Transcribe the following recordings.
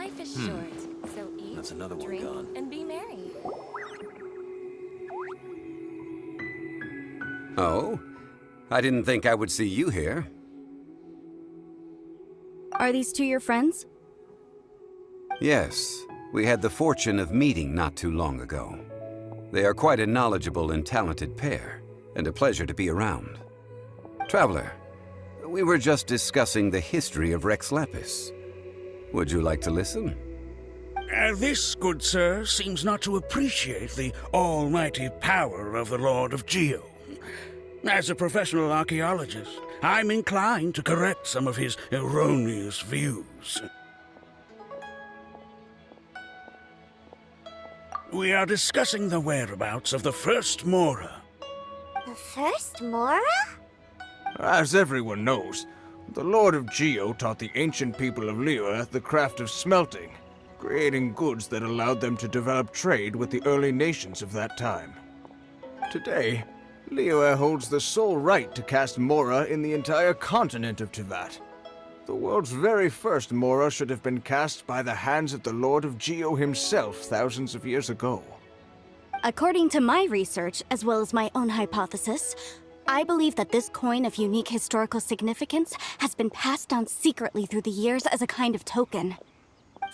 Life is short, so eat, That's another one drink, gone. and be merry. Oh? I didn't think I would see you here. Are these two your friends? Yes, we had the fortune of meeting not too long ago. They are quite a knowledgeable and talented pair, and a pleasure to be around. Traveler, we were just discussing the history of Rex Lapis. Would you like to listen? This, good sir, seems not to appreciate the almighty power of the Lord of Geo. As a professional archaeologist, I'm inclined to correct some of his erroneous views. We are discussing the whereabouts of the first Mora. The first Mora? As everyone knows, the Lord of Geo taught the ancient people of Liyue the craft of smelting, creating goods that allowed them to develop trade with the early nations of that time. Today, Liyue holds the sole right to cast Mora in the entire continent of Tivat. The world's very first Mora should have been cast by the hands of the Lord of Geo himself thousands of years ago. According to my research, as well as my own hypothesis, I believe that this coin of unique historical significance has been passed down secretly through the years as a kind of token.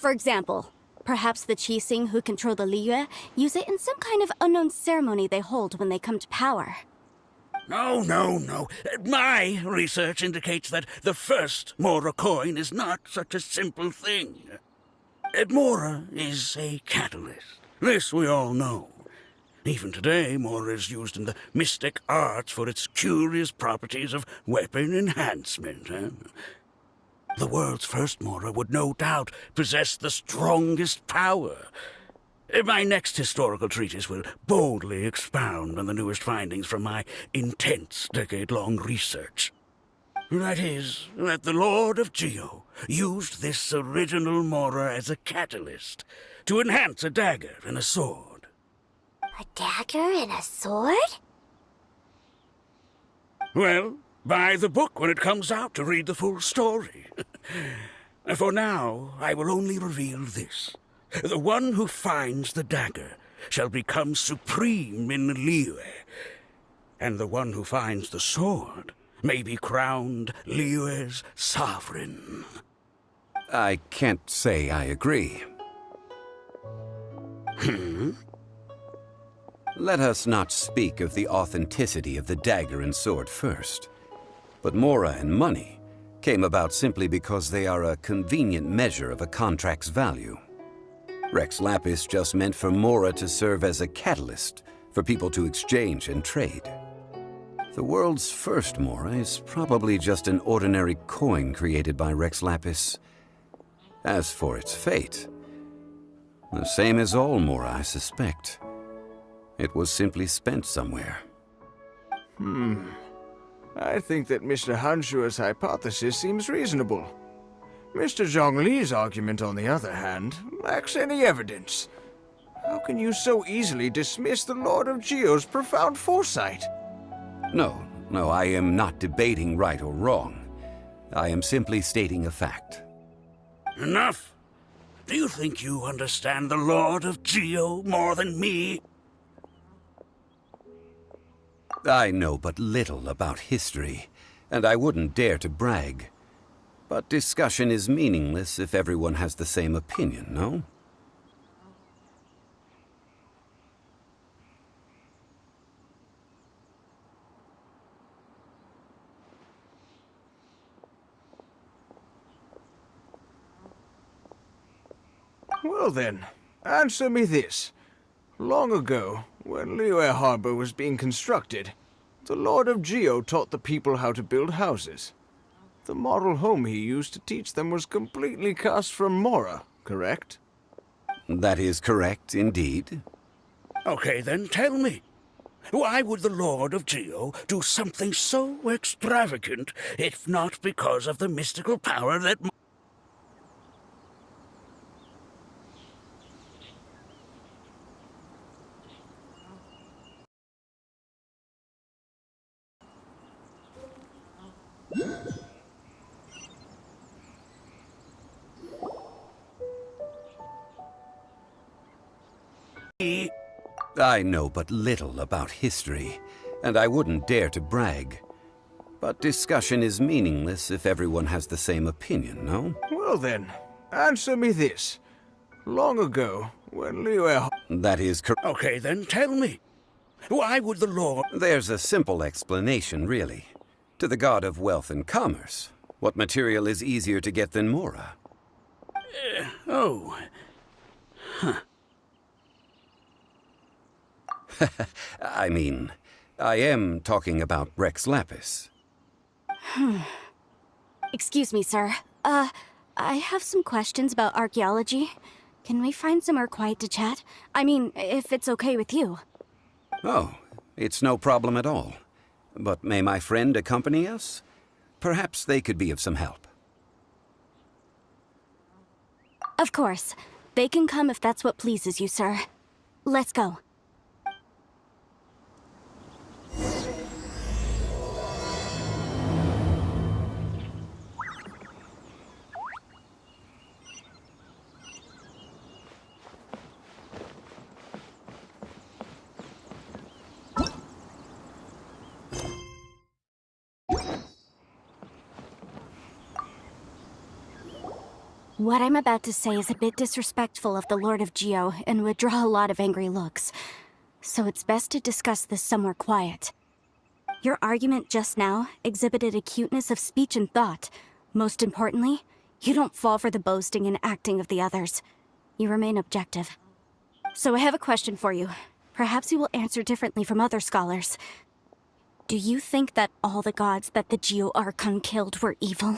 For example, perhaps the Qixing who control the Liyue use it in some kind of unknown ceremony they hold when they come to power. No. My research indicates that the first Mora coin is not such a simple thing. Mora is a catalyst. This we all know. Even today, Mora is used in the mystic arts for its curious properties of weapon enhancement. The world's first Mora would no doubt possess the strongest power. My next historical treatise will boldly expound on the newest findings from my intense decade-long research. That is, that the Lord of Geo used this original Mora as a catalyst to enhance a dagger and a sword. A dagger and a sword? Well, buy the book when it comes out to read the full story. For now, I will only reveal this. The one who finds the dagger shall become supreme in Liyue, and the one who finds the sword may be crowned Liyue's sovereign. I can't say I agree. Let us not speak of the authenticity of the dagger and sword first. But Mora and money came about simply because they are a convenient measure of a contract's value. Rex Lapis just meant for Mora to serve as a catalyst for people to exchange and trade. The world's first Mora is probably just an ordinary coin created by Rex Lapis. As for its fate, the same as all Mora, I suspect. It was simply spent somewhere. I think that Mr. Hanshua's hypothesis seems reasonable. Mr. Zhongli's argument, on the other hand, lacks any evidence. How can you so easily dismiss the Lord of Geo's profound foresight? No, I am not debating right or wrong. I am simply stating a fact. Enough! Do you think you understand the Lord of Geo more than me? I know but little about history, and I wouldn't dare to brag. But discussion is meaningless if everyone has the same opinion, no? Well then, answer me this. Long ago, when Liyue Harbor was being constructed, the Lord of Geo taught the people how to build houses. The model home he used to teach them was completely cast from Mora, correct? That is correct, indeed. Okay, then tell me. Why would the Lord of Geo do something so extravagant if not because of the mystical power that... I know but little about history, and I wouldn't dare to brag. But discussion is meaningless if everyone has the same opinion, no? Well then, answer me this. Long ago, when Liyue... That is correct. Okay, then tell me. Why would the Lord... There's a simple explanation, really. To the god of wealth and commerce, what material is easier to get than Mora? Oh. I mean, I am talking about Rex Lapis. Excuse me, sir. I have some questions about archaeology. Can we find somewhere quiet to chat? I mean, if it's okay with you. Oh, it's no problem at all. But may my friend accompany us? Perhaps they could be of some help. Of course. They can come if that's what pleases you, sir. Let's go. What I'm about to say is a bit disrespectful of the Lord of Geo and would draw a lot of angry looks. So it's best to discuss this somewhere quiet. Your argument just now exhibited acuteness of speech and thought. Most importantly, you don't fall for the boasting and acting of the others. You remain objective. So I have a question for you. Perhaps you will answer differently from other scholars. Do you think that all the gods that the Geo Archon killed were evil?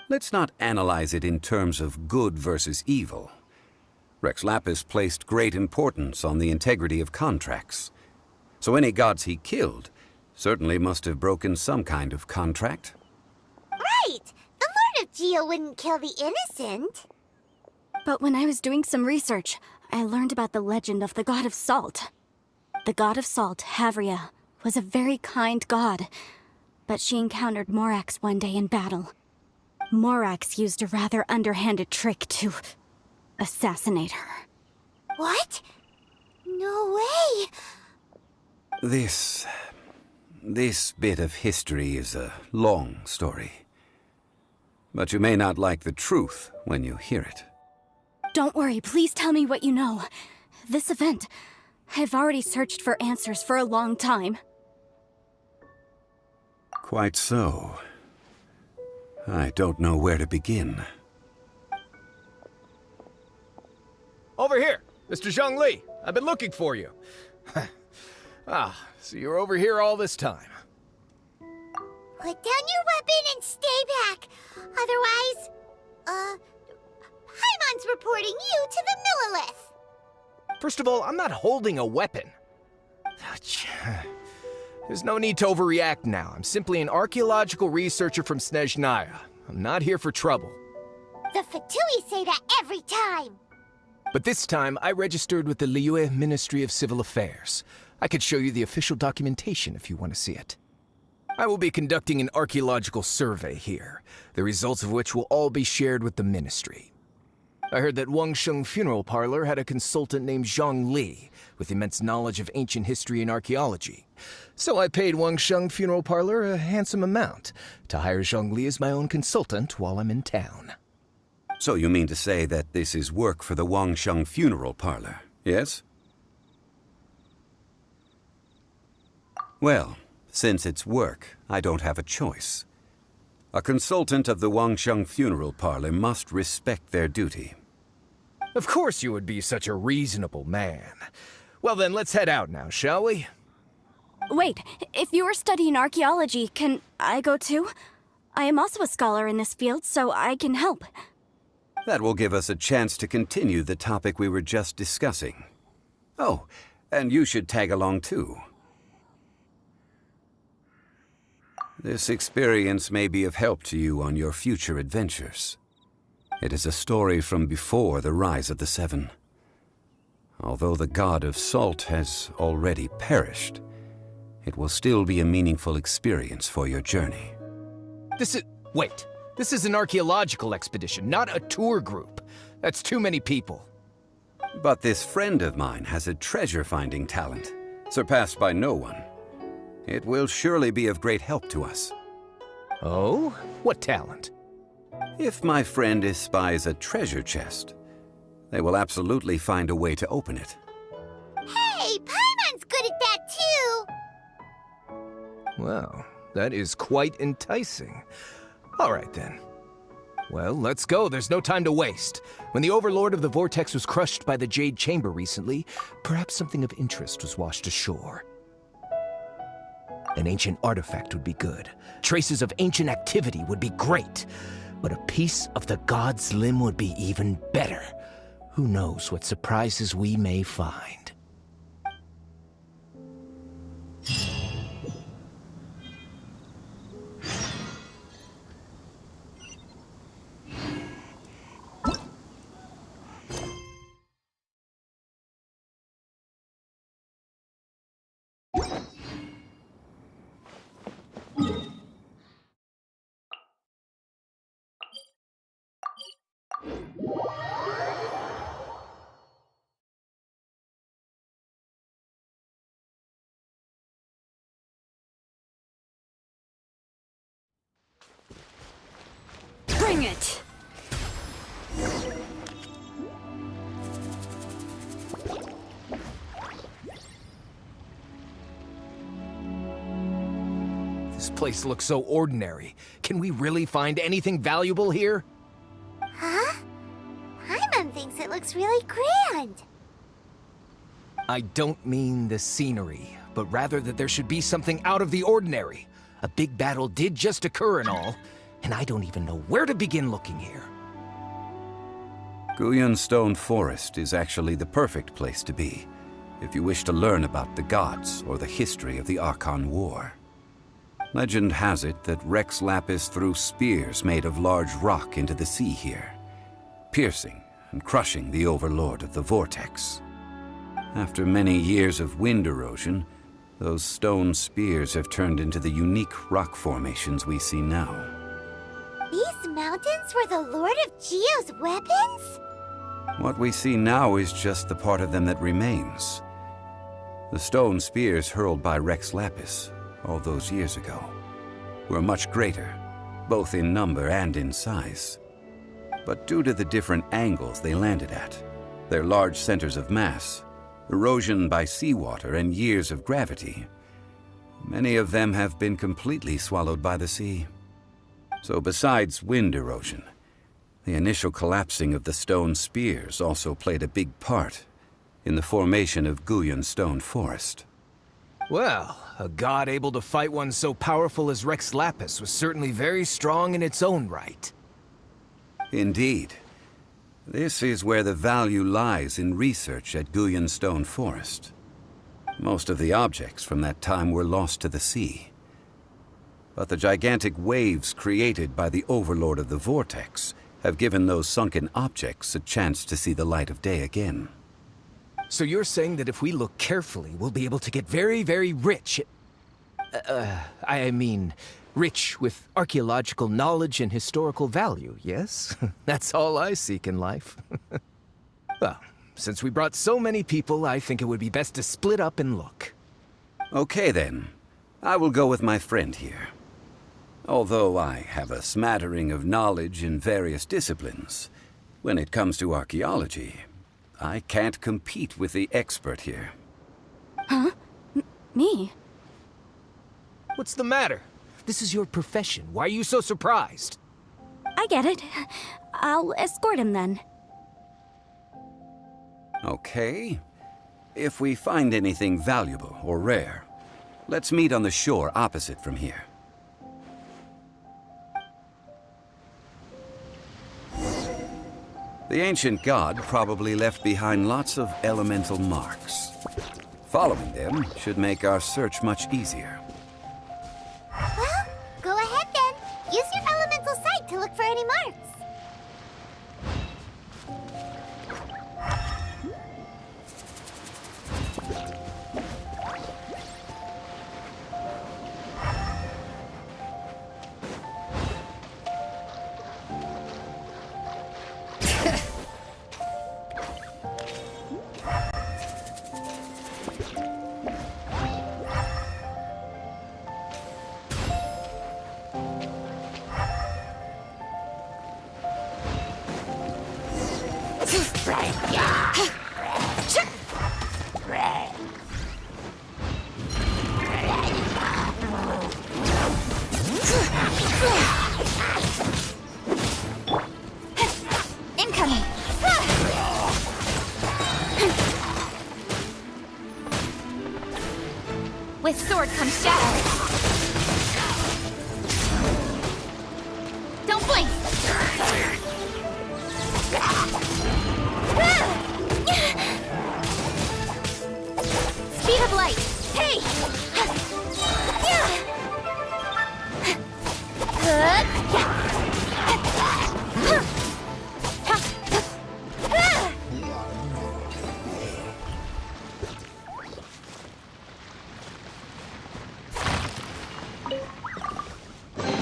Let's not analyze it in terms of good versus evil. Rex Lapis placed great importance on the integrity of contracts. So any gods he killed certainly must have broken some kind of contract. Right! The Lord of Geo wouldn't kill the innocent. But when I was doing some research, I learned about the legend of the god of salt. The god of salt, Havria, was a very kind god, but she encountered Morax one day in battle. Morax used a rather underhanded trick to assassinate her. What? No way! This bit of history is a long story. But you may not like the truth when you hear it. Don't worry, please tell me what you know. This event, I've already searched for answers for a long time. Quite so. I don't know where to begin. Over here, Mr. Zhongli. I've been looking for you. So you're over here all this time. Put down your weapon and stay back. Otherwise, Paimon's reporting you to the Millilith. First of all, I'm not holding a weapon. There's no need to overreact now. I'm simply an archaeological researcher from Snezhnaya. I'm not here for trouble. The Fatui say that every time. But this time, I registered with the Liyue Ministry of Civil Affairs. I could show you the official documentation if you want to see it. I will be conducting an archaeological survey here, the results of which will all be shared with the ministry. I heard that Wangsheng Funeral Parlor had a consultant named Zhang Li, with immense knowledge of ancient history and archaeology. So I paid Wangsheng Funeral Parlor a handsome amount to hire Zhang Li as my own consultant while I'm in town. So you mean to say that this is work for the Wangsheng Funeral Parlor, yes? Well, since it's work, I don't have a choice. A consultant of the Wangsheng Funeral Parlor must respect their duty. Of course you would be such a reasonable man. Well then, let's head out now, shall we? Wait, if you are studying archaeology, can I go too? I am also a scholar in this field, so I can help. That will give us a chance to continue the topic we were just discussing. Oh, and you should tag along too. This experience may be of help to you on your future adventures. It is a story from before the rise of the Seven. Although the god of salt has already perished, it will still be a meaningful experience for your journey. Wait. This is an archaeological expedition, not a tour group. That's too many people. But this friend of mine has a treasure-finding talent, surpassed by no one. It will surely be of great help to us. Oh? What talent? If my friend espies a treasure chest, they will absolutely find a way to open it. Hey, Paimon's good at that too! Well, that is quite enticing. All right, then. Well, let's go. There's no time to waste. When the Overlord of the Vortex was crushed by the Jade Chamber recently, perhaps something of interest was washed ashore. An ancient artifact would be good. Traces of ancient activity would be great. But a piece of the god's limb would be even better. Who knows what surprises we may find. Bring it! This place looks so ordinary. Can we really find anything valuable here? Huh? Paimon thinks it looks really grand. I don't mean the scenery, but rather that there should be something out of the ordinary. A big battle did just occur and all, and I don't even know where to begin looking here. Guyan Stone Forest is actually the perfect place to be, if you wish to learn about the gods or the history of the Archon War. Legend has it that Rex Lapis threw spears made of large rock into the sea here, piercing and crushing the Overlord of the Vortex. After many years of wind erosion, those stone spears have turned into the unique rock formations we see now. These mountains were the Lord of Geo's weapons? What we see now is just the part of them that remains. The stone spears hurled by Rex Lapis all those years ago were much greater, both in number and in size. But due to the different angles they landed at, their large centers of mass, erosion by seawater, and years of gravity, many of them have been completely swallowed by the sea. So besides wind erosion, the initial collapsing of the stone spears also played a big part in the formation of Guyan Stone Forest. Well, a god able to fight one so powerful as Rex Lapis was certainly very strong in its own right. Indeed. This is where the value lies in research at Guyan Stone Forest. Most of the objects from that time were lost to the sea. But the gigantic waves created by the Overlord of the Vortex have given those sunken objects a chance to see the light of day again. So you're saying that if we look carefully, we'll be able to get very, very rich. I mean, rich with archaeological knowledge and historical value, yes? That's all I seek in life. Well, since we brought so many people, I think it would be best to split up and look. Okay then. I will go with my friend here. Although I have a smattering of knowledge in various disciplines, when it comes to archaeology, I can't compete with the expert here. Huh? Me? What's the matter? This is your profession. Why are you so surprised? I get it. I'll escort him then. Okay. If we find anything valuable or rare, let's meet on the shore opposite from here. The ancient god probably left behind lots of elemental marks. Following them should make our search much easier. Well, go ahead then. Use your elemental sight to look for any marks. Incoming! With sword comes shadow. Don't blink! Speed of light! Hey!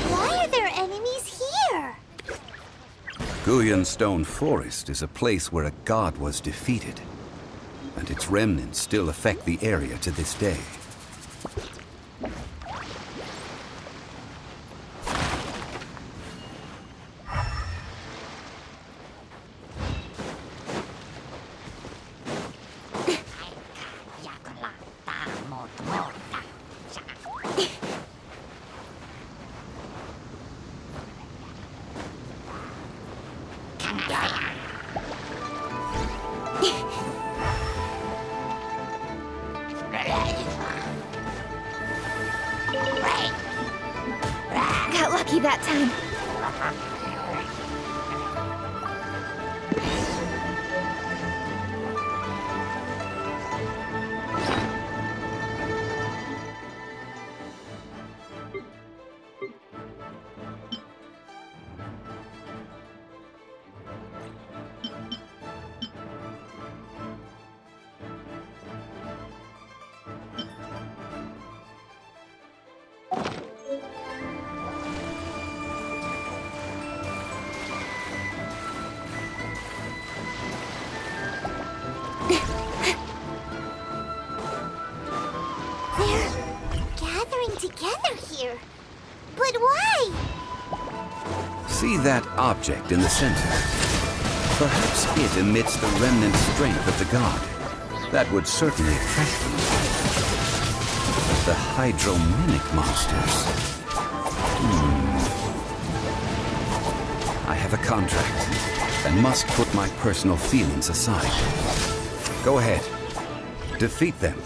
Why are there enemies here? Guyan Stone Forest is a place where a god was defeated, and its remnants still affect the area to this day. Got lucky that time. Together here. But why? See that object in the center? Perhaps it emits the remnant strength of the god. That would certainly attract them. The hydrominic monsters. I have a contract and must put my personal feelings aside. Go ahead. Defeat them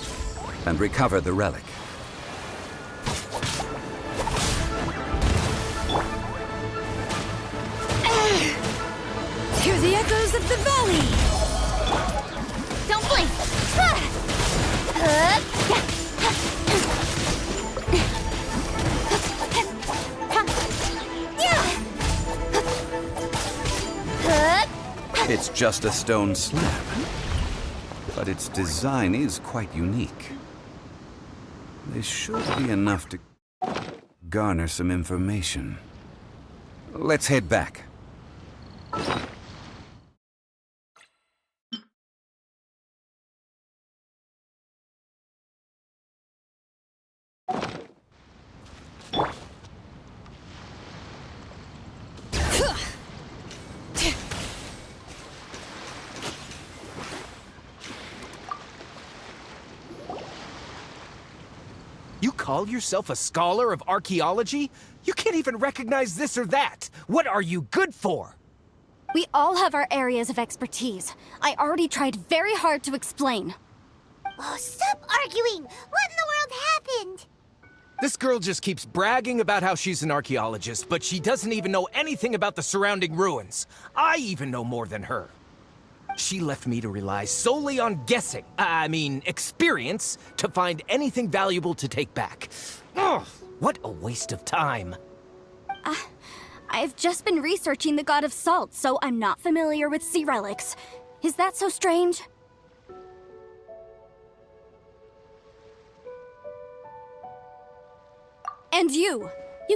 and recover the relic. Hear the echoes of the valley! Don't blink! It's just a stone slab, but its design is quite unique. This should be enough to garner some information. Let's head back. You call yourself a scholar of archaeology? You can't even recognize this or that. What are you good for? We all have our areas of expertise. I already tried very hard to explain. Oh, stop arguing! What in the world happened? This girl just keeps bragging about how she's an archaeologist, but she doesn't even know anything about the surrounding ruins. I even know more than her. She left me to rely solely on guessing, experience, to find anything valuable to take back. Ugh, what a waste of time. I've just been researching the god of salt, so I'm not familiar with sea relics. Is that so strange? And you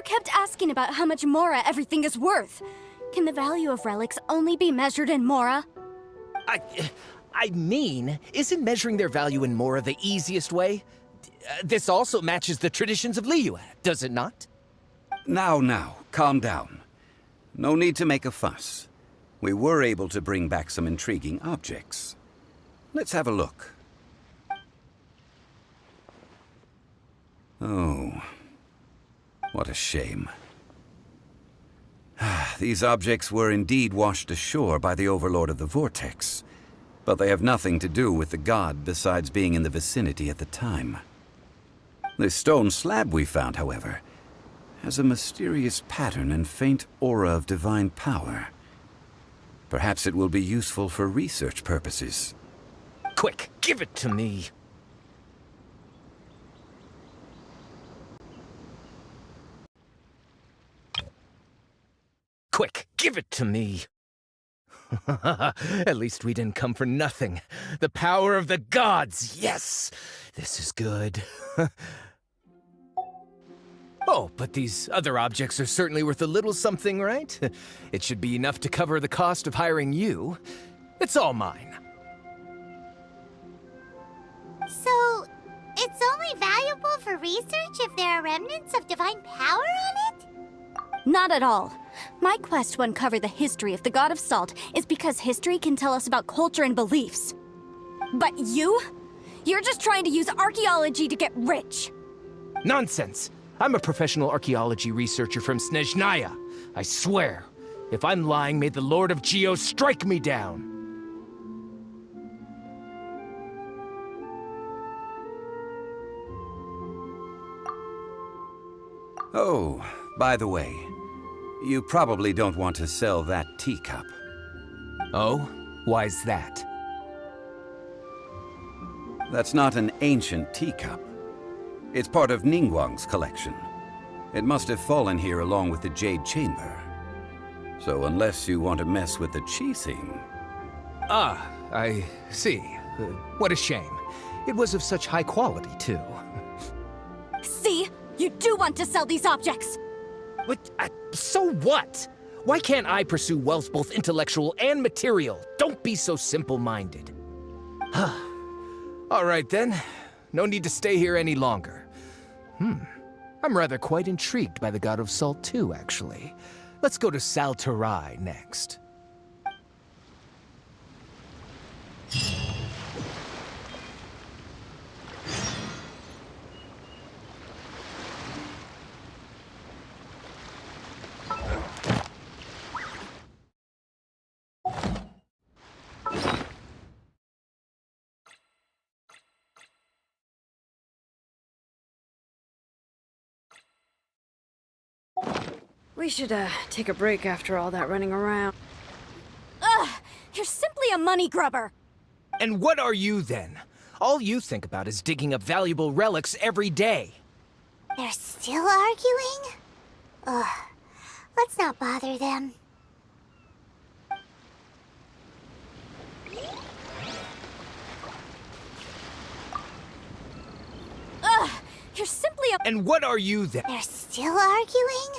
kept asking about how much Mora everything is worth. Can the value of relics only be measured in Mora? Isn't measuring their value in Mora the easiest way? This also matches the traditions of Liyue, does it not? Now, calm down. No need to make a fuss. we were able to bring back some intriguing objects. Let's have a look. Oh, what a shame. These objects were indeed washed ashore by the Overlord of the Vortex, but they have nothing to do with the god besides being in the vicinity at the time. This stone slab we found, however, has a mysterious pattern and faint aura of divine power. Perhaps it will be useful for research purposes. Quick, give it to me. Quick, give it to me. At least we didn't come for nothing. The power of the gods, yes! This is good. Oh, but these other objects are certainly worth a little something, right? It should be enough to cover the cost of hiring you. It's all mine. So, it's only valuable for research if there are remnants of divine power on it? Not at all. My quest to uncover the history of the God of Salt is because history can tell us about culture and beliefs. But you're just trying to use archaeology to get rich. Nonsense! I'm a professional archaeology researcher from Snezhnaya. I swear, if I'm lying, may the Lord of Geo strike me down. Oh, by the way, you probably don't want to sell that teacup. Oh? Why's that? That's not an ancient teacup. It's part of Ningguang's collection. It must have fallen here along with the Jade Chamber. So unless you want to mess with the Qixing... Ah, I see. What a shame. It was of such high quality, too. See? You do want to sell these objects! What? So what? Why can't I pursue wealth both intellectual and material? Don't be so simple-minded. All right, then. No need to stay here any longer. I'm rather quite intrigued by the God of Salt, too, actually. Let's go to Saltarai next. We should, take a break after all that running around. Ugh! You're simply a money grubber! And what are you, then? All you think about is digging up valuable relics every day. They're still arguing? Ugh. Let's not bother them. Ugh! You're simply a— And what are you, then? They're still arguing?